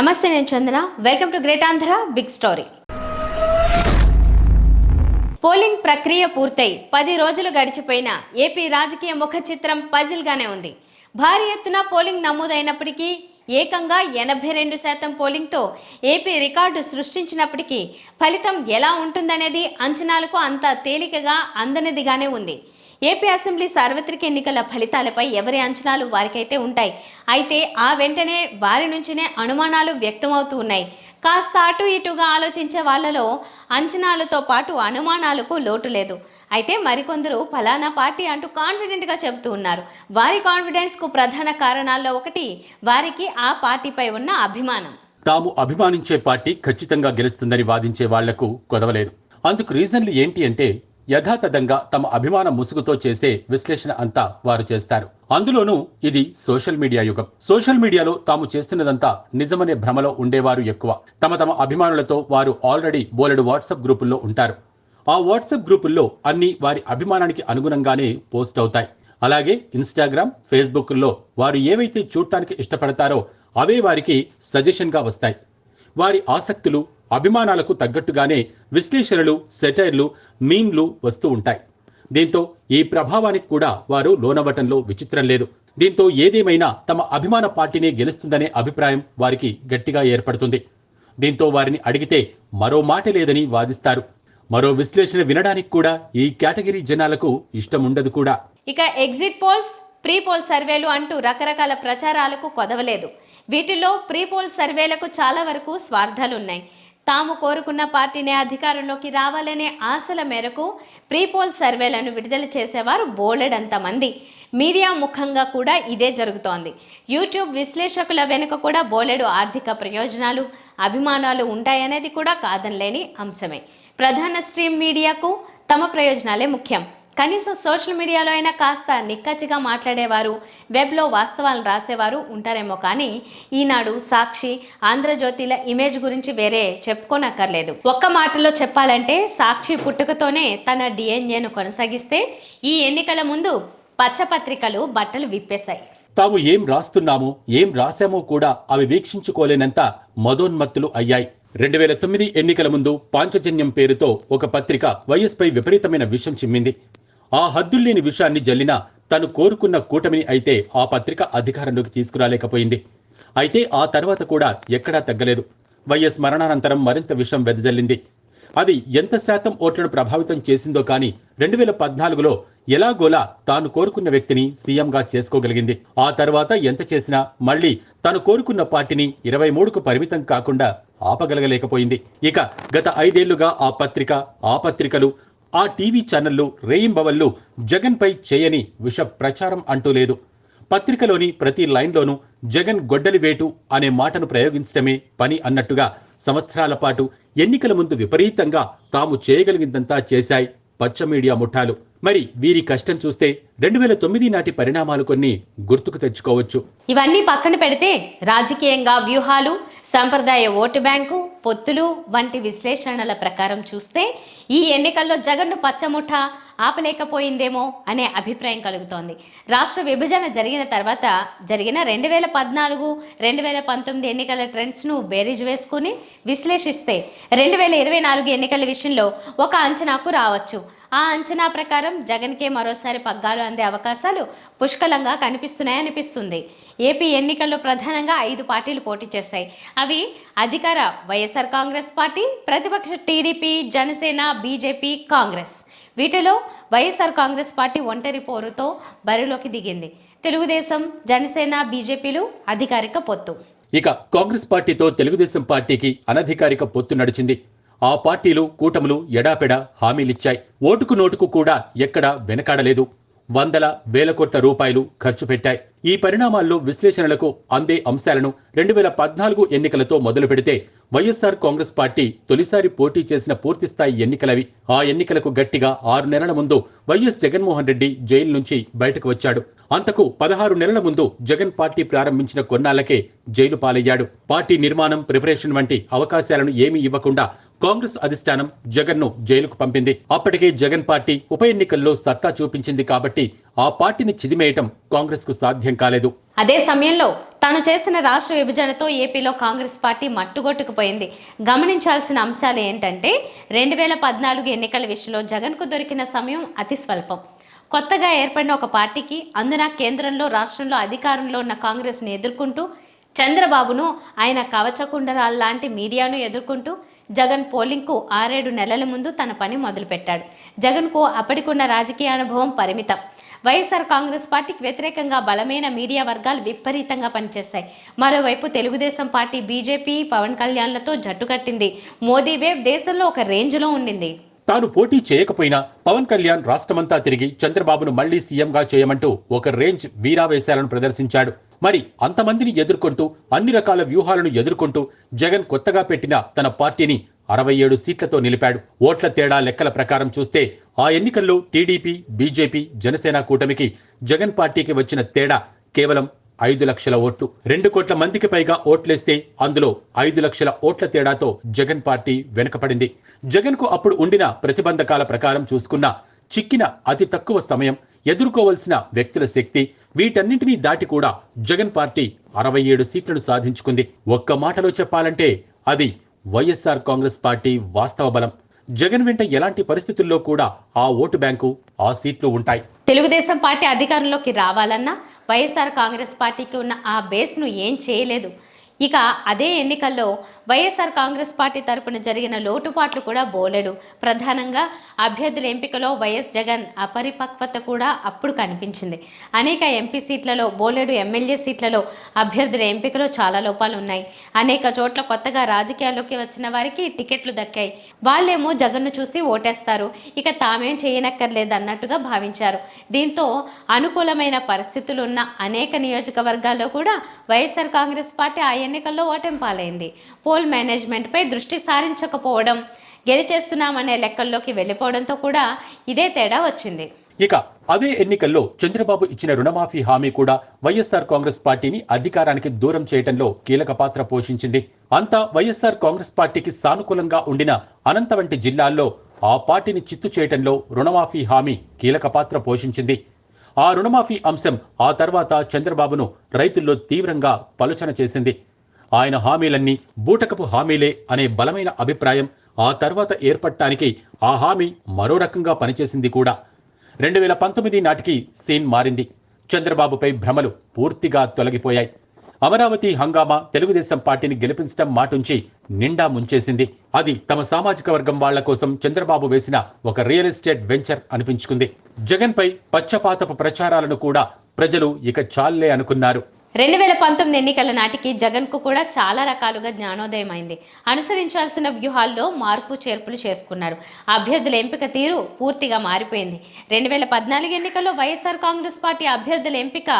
నమస్తే, నేను Chandana. Welcome to great Andhra big story. Polling ప్రక్రియ పూర్తయి 10 రోజులు గడిచిపోయినా ఏపీ రాజకీయ ముఖ చిత్రం పజిల్గానే ఉంది. భారీ ఎత్తున పోలింగ్ నమోదైనప్పటికీ ఏకంగా 82% పోలింగ్తో ఏపీ రికార్డు సృష్టించినప్పటికీ ఫలితం ఎలా ఉంటుందనేది అంచనాలకు అంత తేలికగా అందనిదిగానే ఉంది. ఏపీ అసెంబ్లీ సార్వత్రిక ఎన్నికల ఫలితాలపై ఎవరి అంచనాలు వారికైతే ఉంటాయి. అయితే ఆ వెంటనే వారి నుంచినే అనుమానాలు వ్యక్తమవుతూ ఉన్నాయి. కాస్త అటు ఇటుగా ఆలోచించే వాళ్ళలో అంచనాలతో పాటు అనుమానాలకు లోటు లేదు. అయితే మరికొందరు ఫలానా పార్టీ అంటూ కాన్ఫిడెంట్గా చెబుతూ ఉన్నారు. వారి కాన్ఫిడెన్స్కు ప్రధాన కారణాల్లో ఒకటి వారికి ఆ పార్టీపై ఉన్న అభిమానం. తాము అభిమానించే పార్టీ ఖచ్చితంగా గెలుస్తుందని వాదించే వాళ్లకు కొదవలేదు. అందుకు రీజన్లు ఏంటి అంటే, యథాతథంగా తమ అభిమాన ముసుగుతో చేసే విశ్లేషణ అంతా వారు చేస్తారు. అందులోనూ ఇది సోషల్ మీడియా యుగం. సోషల్ మీడియాలో తాము చేస్తున్నదంతా నిజమనే భ్రమలో ఉండేవారు ఎక్కువ. తమ అభిమానులతో వారు ఆల్రెడీ బోలెడు వాట్సాప్ గ్రూపుల్లో ఉంటారు. ఆ వాట్సాప్ గ్రూపుల్లో అన్ని వారి అభిమానానికి అనుగుణంగానే పోస్ట్ అవుతాయి. అలాగే ఇన్స్టాగ్రామ్, ఫేస్బుక్ల్లో వారు ఏవైతే చూడటానికి ఇష్టపడతారో అవే వారికి సజెషన్గా వస్తాయి. వారి ఆసక్తులు, అభిమానాలకు తగ్గట్టుగానే విశ్లేషణలు, సెటైర్లు, మీమ్లు వస్తూ ఉంటాయి. దీంతో ఈ ప్రభావానికి కూడా వారు లోనవ్వటంలో విచిత్రం లేదు. దీంతో ఏదేమైనా తమ అభిమాన పార్టీనే గెలుస్తుందనే అభిప్రాయం వారికి గట్టిగా ఏర్పడుతుంది. దీంతో వారిని అడిగితే మరో మాట లేదని వాదిస్తారు. మరో విశ్లేషణ వినడానికి కూడా ఈ కేటగిరీ జనాలకు ఇష్టం ఉండదు కూడా. ఇక ఎగ్జిట్ పోల్స్, ప్రీ పోల్ సర్వేలు అంటూ రకరకాల ప్రచారాలకు కొదవలేదు. వీటిల్లో ప్రీ పోల్ సర్వేలకు చాలా వరకు స్వార్థాలున్నాయి. తాము కోరుకున్న పార్టీనే అధికారంలోకి రావాలనే ఆశల మేరకు ప్రీ పోల్ సర్వేలను విడుదల చేసేవారు బోలెడంత మంది. మీడియా ముఖంగా కూడా ఇదే జరుగుతోంది. యూట్యూబ్ విశ్లేషకుల వెనుక కూడా బోలెడు ఆర్థిక ప్రయోజనాలు, అభిమానాలు ఉంటాయనేది కూడా కాదనలేని అంశమే. ప్రధాన స్ట్రీమ్ మీడియాకు తమ ప్రయోజనాలే ముఖ్యం. కనీసం సోషల్ మీడియాలో అయినా కాస్త నిక్కచ్చిగా మాట్లాడేవారు, వెబ్లో వాస్తవాలను రాసేవారు ఉంటారేమో. కానీ ఈనాడు, సాక్షి, ఆంధ్రజ్యోతిల ఇమేజ్ గురించి వేరే చెప్పుకోనక్కర్లేదు. ఒక్క మాటలో చెప్పాలంటే సాక్షి పుట్టుకతోనే తన డిఎన్ఏను కొనసాగిస్తే ఈ ఎన్నికల ముందు పచ్చపత్రికలు బట్టలు విప్పేశాయి. తాము ఏం రాస్తున్నామో, ఏం రాశామో కూడా అవి వీక్షించుకోలేనంత మదోన్మత్తులు అయ్యాయి. 2009 ఎన్నికల ముందు పాంచజన్యం పేరుతో ఒక పత్రిక వైఎస్ పై విపరీతమైన విషం చిమ్మింది. ఆ హద్దుల్లేని విషయాన్ని జల్లినా తను కోరుకున్న కూటమిని అయితే ఆ పత్రిక అధికారంలోకి తీసుకురాలేకపోయింది. అయితే ఆ తర్వాత కూడా ఎక్కడా తగ్గలేదు. వైఎస్ మరణానంతరం మరింత విషం వెదజల్లింది. అది ఎంత శాతం ఓట్లను ప్రభావితం చేసిందో కానీ 2014లో ఎలాగోలా తాను కోరుకున్న వ్యక్తిని సీఎంగా చేసుకోగలిగింది. ఆ తర్వాత ఎంత చేసినా మళ్లీ తాను కోరుకున్న పార్టీని 23కు పరిమితం కాకుండా ఆపగలగలేకపోయింది. ఇక గత 5 ఏళ్లుగా ఆ పత్రిక, ఆ పత్రికలు, ఆ టీవీ ఛానళ్లు రేయింబవళ్లు జగన్ పై చేయని విష ప్రచారం అంటూ లేదు. పత్రికలోని ప్రతి లైన్లోనూ జగన్ గొడ్డలి వేటు అనే మాటను ప్రయోగించడమే పని అన్నట్టుగా సంవత్సరాల పాటు ఎన్నికల ముందు విపరీతంగా తాము చేయగలిగిందంతా చేశాయి పచ్చ మీడియా ముఠాలు. మరి వీరి కష్టం చూస్తే 2009 నాటి పరిణామాలు కొన్ని గుర్తుకు తెచ్చుకోవచ్చు. ఇవన్నీ పక్కన పెడితే రాజకీయంగా వ్యూహాలు, సంప్రదాయ ఓటు బ్యాంకు, పొత్తులు వంటి విశ్లేషణల ప్రకారం చూస్తే ఈ ఎన్నికల్లో జగన్ను పచ్చముఠ ఆపలేకపోయిందేమో అనే అభిప్రాయం కలుగుతోంది. రాష్ట్ర విభజన జరిగిన తర్వాత జరిగిన 2014, 2019 ఎన్నికల ట్రెండ్స్ను బేరీజ్ వేసుకుని విశ్లేషిస్తే 2024 ఎన్నికల విషయంలో ఒక అంచనాకు రావచ్చు. ఆ అంచనా ప్రకారం జగన్కే మరోసారి పగ్గాలు అందే అవకాశాలు పుష్కలంగా కనిపిస్తున్నాయనిపిస్తుంది. ఏపీ ఎన్నికల్లో ప్రధానంగా 5 పార్టీలు పోటీ చేస్తాయి. అవి అధికార వైఎస్ఆర్ కాంగ్రెస్ పార్టీ, ప్రతిపక్ష టీడీపీ, జనసేన, బీజేపీ, కాంగ్రెస్. వీటిలో వైఎస్ఆర్ కాంగ్రెస్ పార్టీ ఒంటరి పోరుతో బరిలోకి దిగింది. తెలుగుదేశం, జనసేన, బీజేపీలు అధికారిక పొత్తు. ఇక కాంగ్రెస్ పార్టీతో తెలుగుదేశం పార్టీకి అనధికారిక పొత్తు నడిచింది. ఆ పార్టీలు, కూటములు ఎడాపెడా హామీలిచ్చాయి. ఓటుకు నోటుకు కూడా ఎక్కడా వెనకాడలేదు. వందల వేల కోట్ల రూపాయలు ఖర్చు పెట్టాయి. ఈ పరిణామాల్లో విశ్లేషణలకు అందే అంశాలను 2014 ఎన్నికలతో మొదలు పెడితే వైఎస్ఆర్ కాంగ్రెస్ పార్టీ తొలిసారి పోటీ చేసిన పూర్తిస్థాయి ఎన్నికలవి. ఆ ఎన్నికలకు గట్టిగా 6 నెలల ముందు వైఎస్ జగన్మోహన్ రెడ్డి జైలు నుంచి బయటకు వచ్చాడు. అంతకు 16 నెలల ముందు జగన్ పార్టీ ప్రారంభించిన కొన్నాళ్లకే జైలు పాలయ్యాడు. పార్టీ నిర్మాణం, ప్రిపరేషన్ వంటి అవకాశాలను ఏమీ ఇవ్వకుండా కాంగ్రెస్ అధిష్టానం జగన్ ను జైలుకు పంపింది. అప్పటికే జగన్ పార్టీ ఉప ఎన్నికల్లో సత్తా చూపించింది కాబట్టి ఆ పార్టీని చిదిమేయటం కాంగ్రెస్ కు సాధ్యం కాలేదు. అదే సమయంలో తాను చేసిన రాష్ట్ర విభజనతో ఏపీలో కాంగ్రెస్ పార్టీ మట్టుగొట్టుకుపోయింది. గమనించాల్సిన అంశాలు ఏంటంటే 2014 ఎన్నికల విషయంలో జగన్కు దొరికిన సమయం అతి స్వల్పం. కొత్తగా ఏర్పడిన ఒక పార్టీకి, అందున కేంద్రంలో రాష్ట్రంలో అధికారంలో ఉన్న కాంగ్రెస్ను ఎదుర్కొంటూ, చంద్రబాబును ఆయన కవచకుండరాల లాంటి మీడియాను ఎదుర్కొంటూ జగన్ పోలింగ్కు 6-7 నెలల ముందు తన పని మొదలుపెట్టాడు. జగన్కు అప్పటికున్న రాజకీయ అనుభవం పరిమితం. వైఎస్ఆర్ కాంగ్రెస్ పార్టీకి వ్యతిరేకంగా బలమైన మీడియా వర్గాలు విపరీతంగా పనిచేశాయి. మరోవైపు తెలుగుదేశం పార్టీ బీజేపీ పవన్ కళ్యాణ్లతో జట్టు కట్టింది. మోదీ వేవ్ దేశంలో ఒక రేంజ్లో ఉండింది. తాను పోటీ చేయకపోయినా పవన్ కళ్యాణ్ రాష్ట్రమంతా తిరిగి చంద్రబాబును మళ్లీ సీఎంగా చేయమంటూ ఒక రేంజ్ వీరావేశాలను ప్రదర్శించాడు. మరి అంతమందిని ఎదుర్కొంటూ, అన్ని రకాల వ్యూహాలను ఎదుర్కొంటూ జగన్ కొత్తగా పెట్టిన తన పార్టీని 67 సీట్లతో నిలిపాడు. ఓట్ల తేడా లెక్కల ప్రకారం చూస్తే ఆ ఎన్నికల్లో టీడీపీ, బీజేపీ, జనసేన కూటమికి జగన్ పార్టీకి వచ్చిన తేడా కేవలం 5 లక్షల ఓట్లు. 2 కోట్ల మందికి పైగా ఓట్లేస్తే అందులో 5 లక్షల ఓట్ల తేడాతో జగన్ పార్టీ వెనుకపడింది. జగన్ కు అప్పుడు ఉండిన ప్రతిబంధకాల ప్రకారం చూసుకున్నా చిక్కిన అతి తక్కువ సమయం, ఎదుర్కోవలసిన వ్యక్తుల శక్తి, వీటన్నింటినీ దాటి కూడా జగన్ పార్టీ 67 సీట్లను సాధించుకుంది. ఒక్క మాటలో చెప్పాలంటే అది వైఎస్ఆర్ కాంగ్రెస్ పార్టీ వాస్తవ బలం. జగన్ వెంట ఎలాంటి పరిస్థితుల్లో కూడా ఆ ఓటు బ్యాంకు, ఆ సీట్లు ఉంటాయి. తెలుగుదేశం పార్టీ అధికారంలోకి రావాలన్నా వైఎస్ఆర్ కాంగ్రెస్ పార్టీకి ఉన్న ఆ బేస్ను ఏం చేయలేదు. ఇక అదే ఎన్నికల్లో వైఎస్ఆర్ కాంగ్రెస్ పార్టీ తరపున జరిగిన లోటుపాట్లు కూడా బోలెడు. ప్రధానంగా అభ్యర్థుల ఎంపికలో వైఎస్ జగన్ అపరిపక్వత కూడా అప్పుడు కనిపించింది. అనేక ఎంపీ సీట్లలో, బోలెడు ఎమ్మెల్యే సీట్లలో అభ్యర్థుల ఎంపికలో చాలా లోపాలు ఉన్నాయి. అనేక చోట్ల కొత్తగా రాజకీయాల్లోకి వచ్చిన వారికి టికెట్లు దక్కాయి. వాళ్ళేమో జగన్ను చూసి ఓటేస్తారు, ఇక తామేం చేయనక్కర్లేదు అన్నట్టుగా భావించారు. దీంతో అనుకూలమైన పరిస్థితులు ఉన్న అనేక నియోజకవర్గాల్లో కూడా వైఎస్ఆర్ కాంగ్రెస్ పార్టీ ఆ ఎన్నికల్లో ఓటమి పాలైంది. పోల్ మేనేజ్మెంట్పై దృష్టి సారించకపోవడం, గెలిచేస్తున్నామనే లెక్కల్లోకి వెళ్ళిపోవడంతో కూడా ఇదే తేడా వచ్చింది. ఇక అదే ఎన్నికల్లో చంద్రబాబు ఇచ్చిన రుణమాఫీ హామీ కూడా వైఎస్ఆర్ కాంగ్రెస్ పార్టీని అధికారానికి దూరం చేయడంలో కీలక పాత్ర పోషించింది. అంతా వైఎస్ఆర్ కాంగ్రెస్ పార్టీకి సానుకూలంగా ఉండిన అనంత వంటి జిల్లాల్లో ఆ పార్టీని చిత్తు చేయడంలో రుణమాఫీ హామీ కీలక పాత్ర పోషించింది. ఆ రుణమాఫీ అంశం ఆ తర్వాత చంద్రబాబును రైతుల్లో తీవ్రంగా పలుచన చేసింది. ఆయన హామీలన్నీ బూటకపు హామీలే అనే బలమైన అభిప్రాయం ఆ తర్వాత ఏర్పడటానికి ఆ హామీ మరో రకంగా పనిచేసింది కూడా. 2019 నాటికి సీన్ మారింది. చంద్రబాబుపై భ్రమలు పూర్తిగా తొలగిపోయాయి. అమరావతి హంగామా తెలుగుదేశం పార్టీని గెలిపించడం మాటుంచి నిండా ముంచేసింది. అది తమ సామాజిక వర్గం వాళ్ల కోసం చంద్రబాబు వేసిన ఒక రియల్ ఎస్టేట్ వెంచర్ అనిపించుకుంది. జగన్ పై పచ్చపాతపు ప్రచారాలను కూడా ప్రజలు ఇక చాలే అనుకున్నారు. 2019 ఎన్నికల నాటికి జగన్కు కూడా చాలా రకాలుగా జ్ఞానోదయం అయింది. అనుసరించాల్సిన వ్యూహాల్లో మార్పు చేర్పులు చేసుకున్నారు. అభ్యర్థుల ఎంపిక తీరు పూర్తిగా మారిపోయింది. 2014 ఎన్నికల్లో వైఎస్ఆర్ కాంగ్రెస్ పార్టీ అభ్యర్థుల ఎంపిక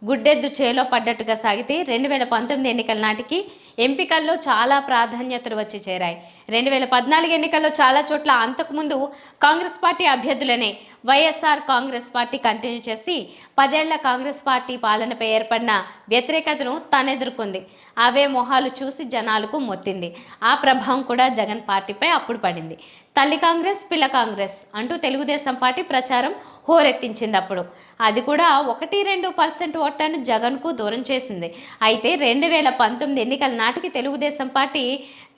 గుడ్డెద్దు చేలో పడ్డట్టుగా సాగితే 2019 ఎన్నికల నాటికి ఎంపికల్లో చాలా ప్రాధాన్యతలు వచ్చి చేరాయి. 2014 ఎన్నికల్లో చాలా చోట్ల అంతకుముందు కాంగ్రెస్ పార్టీ అభ్యర్థులనే వైఎస్ఆర్ కాంగ్రెస్ పార్టీ కంటిన్యూ చేసి 10 ఏళ్ల కాంగ్రెస్ పార్టీ పాలనపై ఏర్పడిన వ్యతిరేకతను తానెదుర్కొంది. అవే మొహాలు చూసి జనాలకు మొత్తింది. ఆ ప్రభావం కూడా జగన్ పార్టీపై అప్పుడు పడింది. తల్లి కాంగ్రెస్, పిల్ల కాంగ్రెస్ అంటూ తెలుగుదేశం పార్టీ ప్రచారం హోరెత్తించింది. అప్పుడు అది కూడా 1-2% ఓట్లను జగన్కు దూరం చేసింది. అయితే 2019 ఎన్నికల నాటికి తెలుగుదేశం పార్టీ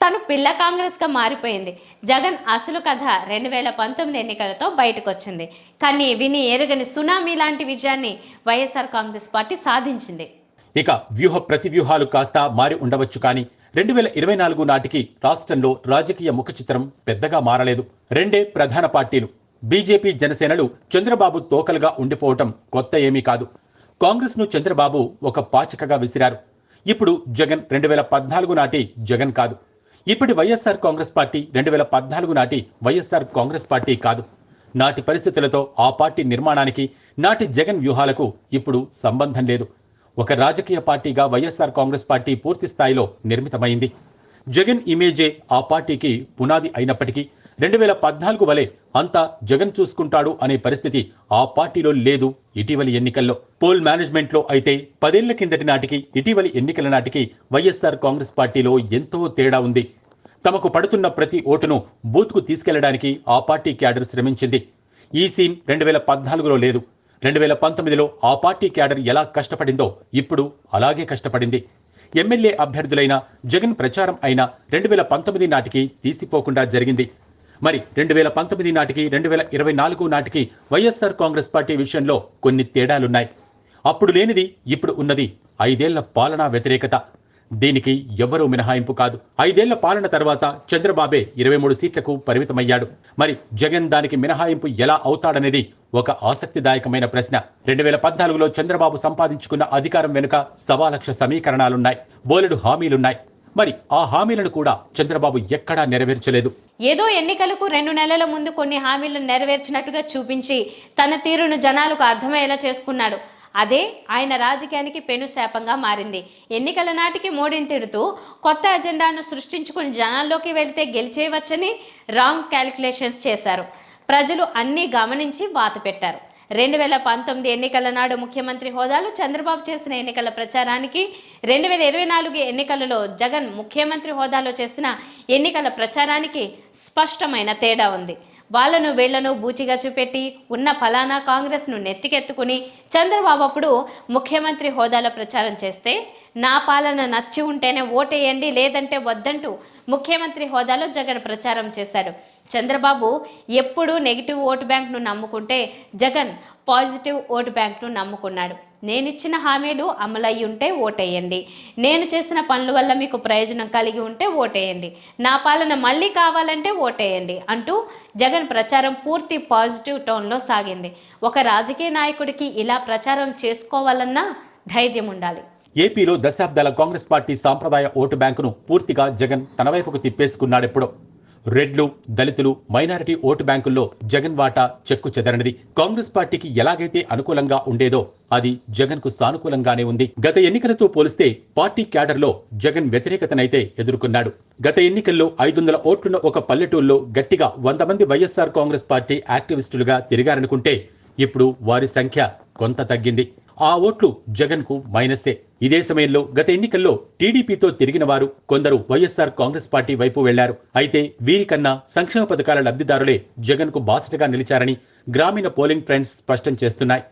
తను పిల్ల కాంగ్రెస్గా మారిపోయింది. జగన్ అసలు కథ 2019 ఎన్నికలతో బయటకు వచ్చింది. కానీ విని ఎరగని సునామీ లాంటి విజయాన్ని వైఎస్ఆర్ కాంగ్రెస్ పార్టీ సాధించింది. ఇక ప్రతి వ్యూహాలు కాస్త మారి ఉండవచ్చు, కానీ 2024 నాటికి రాష్ట్రంలో రాజకీయ ముఖ చిత్రం పెద్దగా మారలేదు. రెండే ప్రధాన పార్టీలు బీజేపీ, జనసేనలు చంద్రబాబు తోకలుగా ఉండిపోవటం కొత్త ఏమీ కాదు. కాంగ్రెస్ ను చంద్రబాబు ఒక పాచికగా విసిరారు. ఇప్పుడు జగన్ 2014 నాటి జగన్ కాదు. ఇప్పటి వైఎస్ఆర్ కాంగ్రెస్ పార్టీ 2014 నాటి వైఎస్ఆర్ కాంగ్రెస్ పార్టీ కాదు. నాటి పరిస్థితులతో ఆ పార్టీ నిర్మాణానికి, నాటి జగన్ వ్యూహాలకు ఇప్పుడు సంబంధం లేదు. ఒక రాజకీయ పార్టీగా వైఎస్ఆర్ కాంగ్రెస్ పార్టీ పూర్తి స్థాయిలో నిర్మితమైంది. జగన్ ఇమేజే ఆ పార్టీకి పునాది అయినప్పటికీ 2014 వలె అంతా జగన్ చూసుకుంటాడు అనే పరిస్థితి ఆ పార్టీలో లేదు. ఇటీవలి ఎన్నికల్లో పోల్ మేనేజ్మెంట్ లో అయితే 10 ఏళ్ల కిందటి నాటికి, ఇటీవలి ఎన్నికల నాటికి వైఎస్ఆర్ కాంగ్రెస్ పార్టీలో ఎంతో తేడా ఉంది. తమకు పడుతున్న ప్రతి ఓటును బూత్కు తీసుకెళ్లడానికి ఆ పార్టీ క్యాడర్ శ్రమించింది. ఈ సీన్ 2014లో లేదు. 2019లో ఆ పార్టీ క్యాడర్ ఎలా కష్టపడిందో ఇప్పుడు అలాగే కష్టపడింది. ఎమ్మెల్యే అభ్యర్థులైన జగన్ ప్రచారం అయిన 2019 నాటికి తీసిపోకుండా జరిగింది. మరి 2019 నాటికి 2024 నాటికి వైఎస్ఆర్ కాంగ్రెస్ పార్టీ విషయంలో కొన్ని తేడాలున్నాయి. అప్పుడు లేనిది ఇప్పుడు ఉన్నది 5 ఏళ్ల పాలనా వ్యతిరేకత. దీనికి ఎవరూ మినహాయింపు కాదు. 5 ఏళ్ల పాలన తర్వాత చంద్రబాబే 23 సీట్లకు పరిమితమయ్యాడు. మరి జగన్ దానికి మినహాయింపు ఎలా అవుతాడనేది ఒక ఆసక్తిదాయకమైన ప్రశ్న. 2014లో చంద్రబాబు సంపాదించుకున్న అధికారం వెనుక 1,00,000 సమీకరణాలున్నాయి, బోలెడు హామీలున్నాయి. మరి ఆ హామీలను కూడా చంద్రబాబు ఎక్కడా నెరవేర్చలేదు. ఏదో ఎన్నికలకు 2 నెలల ముందు కొన్ని హామీలను నెరవేర్చినట్టుగా చూపించి తన తీరును జనాలకు అర్థమయ్యేలా చేసుకున్నాడు. అదే ఆయన రాజకీయానికి పెనుశాపంగా మారింది. ఎన్నికల నాటికి మోడీని తిడుతూ కొత్త అజెండాను సృష్టించుకుని జనాల్లోకి వెళితే గెలిచేయవచ్చని రాంగ్ క్యాలిక్యులేషన్స్ చేశారు. ప్రజలు అన్నీ గమనించి వాత పెట్టారు. 2019 ఎన్నికల నాడు ముఖ్యమంత్రి హోదాలో చంద్రబాబు చేసిన ఎన్నికల ప్రచారానికి 2024 ఎన్నికలలో జగన్ ముఖ్యమంత్రి హోదాలో చేసిన ఎన్నికల ప్రచారానికి స్పష్టమైన తేడా ఉంది. వాళ్ళను వీళ్లను బూచిగా చూపెట్టి ఉన్న ఫలానా కాంగ్రెస్ను నెత్తికెత్తుకుని చంద్రబాబు అప్పుడు ముఖ్యమంత్రి హోదాలో ప్రచారం చేస్తే నా పాలన నచ్చి ఉంటేనే ఓటేయండి లేదంటే వద్దంటూ ముఖ్యమంత్రి హోదాలో జగన్ ప్రచారం చేశాడు. చంద్రబాబు ఎప్పుడూ నెగిటివ్ ఓటు బ్యాంక్ను నమ్ముకుంటే జగన్ పాజిటివ్ ఓటు బ్యాంక్ను నమ్ముకున్నాడు. నేనిచ్చిన హామీలు అమలయ్యి ఉంటే ఓటేయండి, నేను చేసిన పనుల వల్ల మీకు ప్రయోజనం కలిగి ఉంటే ఓటేయండి, నా పాలన మళ్ళీ కావాలంటే ఓటేయండి అంటూ జగన్ ప్రచారం పూర్తి పాజిటివ్ టోన్లో సాగింది. ఒక రాజకీయ నాయకుడికి ఇలా ప్రచారం చేసుకోవాలన్నా ధైర్యం ఉండాలి. ఏపీలో దశాబ్దాల కాంగ్రెస్ పార్టీ సాంప్రదాయ ఓటు బ్యాంకును పూర్తిగా జగన్ తన వైపుకు తిప్పేసుకున్నాడెప్పుడో. రెడ్లు, దళితులు, మైనారిటీ ఓటు బ్యాంకుల్లో జగన్ వాటా చెక్కు చెదరనిది. కాంగ్రెస్ పార్టీకి ఎలాగైతే అనుకూలంగా ఉండేదో అది జగన్ కు సానుకూలంగానే ఉంది. గత ఎన్నికలతో పోలిస్తే పార్టీ క్యాడర్లో జగన్ వ్యతిరేకతనైతే ఎదుర్కొన్నాడు. గత ఎన్నికల్లో 500 ఓట్లున్న ఒక పల్లెటూరులో గట్టిగా 100 మంది వైఎస్ఆర్ కాంగ్రెస్ పార్టీ యాక్టివిస్టులుగా తిరిగారనుకుంటే ఇప్పుడు వారి సంఖ్య కొంత తగ్గింది. ఆ ఓట్లు జగన్ కు మైనస్సే. ఇదే సమయంలో గత ఎన్నికల్లో టీడీపీతో తిరిగిన వారు కొందరు వైఎస్ఆర్ కాంగ్రెస్ పార్టీ వైపు వెళ్లారు. అయితే వీరికన్నా సంక్షేమ పథకాల లబ్ధిదారులే జగన్ కు బాసటగా నిలిచారని గ్రామీణ పోలింగ్ ట్రెండ్స్ స్పష్టం చేస్తున్నాయి.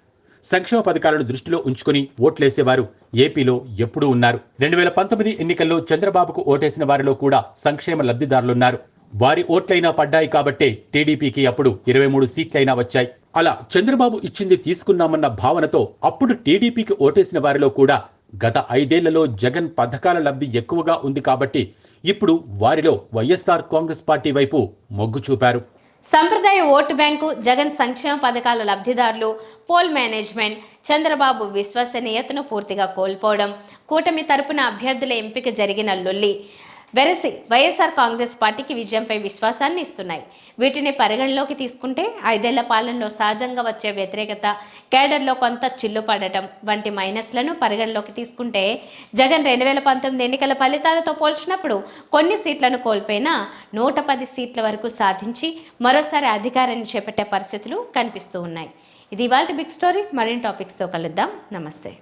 సంక్షేమ పథకాలను దృష్టిలో ఉంచుకుని ఓట్లేసేవారు ఏపీలో ఎప్పుడూ ఉన్నారు. 2019 ఎన్నికల్లో చంద్రబాబుకు ఓటేసిన వారిలో కూడా సంక్షేమ లబ్ధిదారులున్నారు. వారి ఓట్లైనా పడ్డాయి కాబట్టే టీడీపీకి అప్పుడు 23 సీట్లైనా వచ్చాయి. అలా చంద్రబాబు ఇచ్చింది తీసుకున్నామన్న భావనతో అప్పుడు టీడీపీకి ఓటేసిన వారిలో కూడా గత 5 ఏళ్లలో జగన్ పథకాల లబ్ధి ఎక్కువగా ఉంది కాబట్టి ఇప్పుడు వారిలో వైఎస్ఆర్ కాంగ్రెస్ పార్టీ వైపు మొగ్గు చూపారు. సంప్రదాయ ఓటు బ్యాంకు, జగన్ సంక్షేమ పథకాల లబ్ధిదారులు, పోల్ మేనేజ్మెంట్, చంద్రబాబు విశ్వసనీయతను పూర్తిగా కోల్పోవడం, కూటమి తరపున అభ్యర్థుల ఎంపిక జరిగిన లొల్లి వెరసి వైఎస్ఆర్ కాంగ్రెస్ పార్టీకి విజయంపై విశ్వాసాన్ని ఇస్తున్నాయి. వీటిని పరిగణలోకి తీసుకుంటే 5 ఏళ్ల పాలనలో సహజంగా వచ్చే వ్యతిరేకత, కేడర్లో కొంత చిల్లు పడటం వంటి మైనస్లను పరిగణలోకి తీసుకుంటే జగన్ 2019 ఎన్నికల ఫలితాలతో పోల్చినప్పుడు కొన్ని సీట్లను కోల్పోయినా 110 సీట్ల వరకు సాధించి మరోసారి అధికారాన్ని చేపట్టే పరిస్థితులు కనిపిస్తూ ఉన్నాయి. ఇది ఇవాల్టి బిగ్ స్టోరీ. మరిన్ని టాపిక్స్తో కలుద్దాం. నమస్తే.